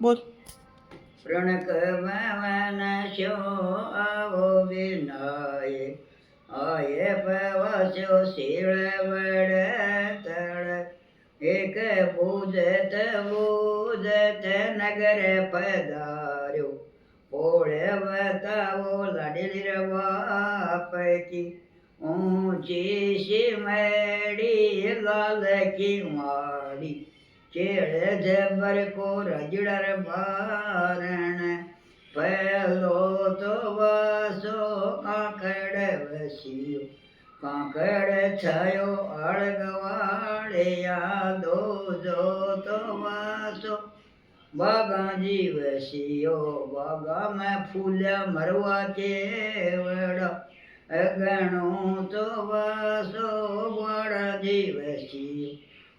બોલ. પ્રણક મન શો આવો વિનાય આયે પવસ્યો શીળ વડે તળ એક બુજત નગર પધાર્યો પોળે બતાવો લાડેલી રવા પૈકી ઊંચી શિમડી લાલ કી માડી ચેડે જબર કો રજડર બારણ પહેલો તો વાસો કાંકડ વસ્યો કાંકડ છયો અળગવાળિયા દો જો તો વાસો બાગાજી વસ્યો બાગામાં ફૂલ્યા મરવા કેવડા અગણું તો વાસો વાળાજી વસ્યો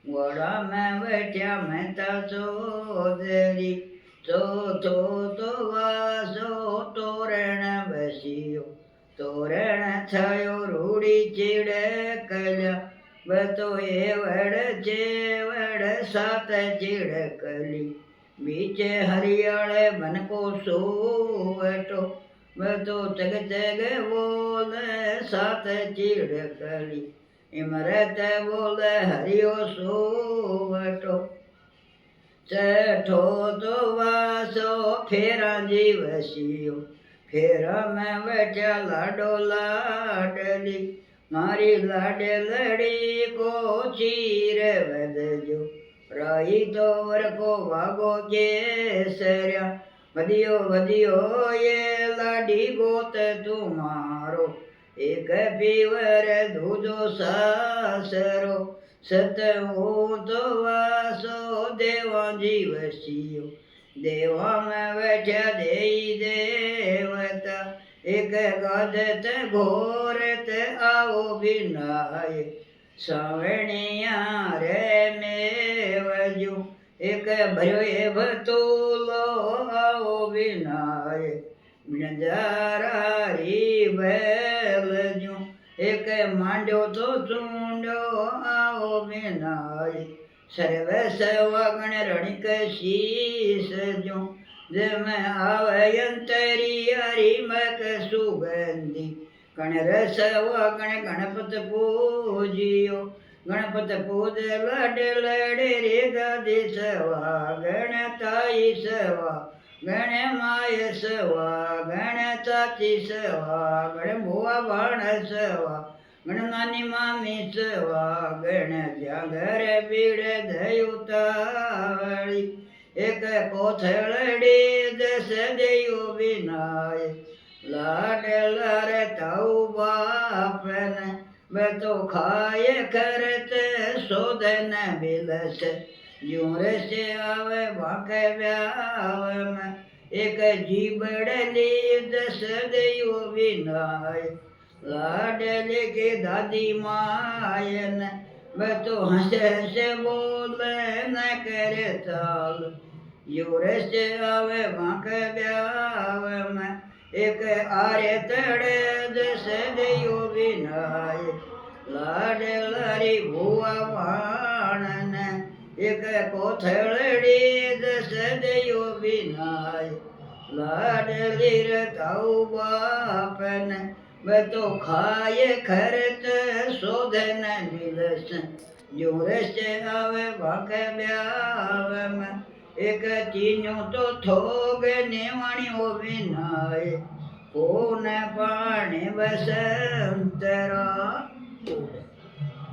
વડામાં બેઠ્યા મહેતા ચૌધરી ચોથો તો વાસો તોરણ બસ્યો તોરણ છયો રૂડી ચીડે કલ્યા બતો એ વડ ચેવડ સાત ચીડ કલી બીચે હરિયાળે બનકો સોવટો બતો ચગ ચગ બોલે સાત ચીડ કલી ઇમરત બોલે હરિયો સોવટો છઠો તો વાસો ફેરાજી વસ્યો ફેરામાં બેઠ્યા લાડો લાડલી મારી લાડલડી કો ચીર વધજો રહી તો વરકો વાગો કેસર્યા વધ્યો વધ્યો એ લાડી ગોત તું મારો એક પીવર દૂધો સાસરો સતવું તો વાસો દેવાજી વસ્યો દેવામાં બેઠ્યા દેઈ દેવતા એક ગદત ઘોરત આવો વિનાય સાવણિયા રે મેવજો એક ભર્યો એ ભતુલો આવો વિનાય નજારારી બેલજો એક માંડ્યો તો ચૂંડો આવો વિનાય સર્વે સવાગણ રણિક શીસજો જેમ આવયંતરી હરિમક સુગંધી ગણરસ વાગણ ગણપત પૂજ્યો ગણપત પૂજ લડે લડે રે ગાદી સવા ગણતાઈ સવા ગણ માય સવા ગણ ચાચી સવા ગણ ભુવા ભાણ સવા ગણ નાની મામી સવા ગણ જાગર પીડે દયુતાવળી એક કોથળડી દસ દેયો વિનાય લાડ લારે તઉ બાપન બતો ખાય કરત શોધન બિલસ યુરસ આવે વાંકે વ્યાવમાં એક જીબડલી દસ દેયો વિનાય લાડલી કે દાદી માયન બતો હસે હસે બોલે ન કરે ચાલ યુરસ આવે વાંકે વ્યાવમાં એક આરે તડે દસ દેયો વિનાય લાડ લારી ભુવા વાણન એક કોથળડી દસ દેયો વિનાય લાડલી રતાઉ બાપન બતો ખાય ખરત શોધન નિલસ જોરસ આવે વાંકે બ્યાવમાં એક ચીન્યો તો થોગ નેવાણ્યો વિનાય કોને પાણી બસન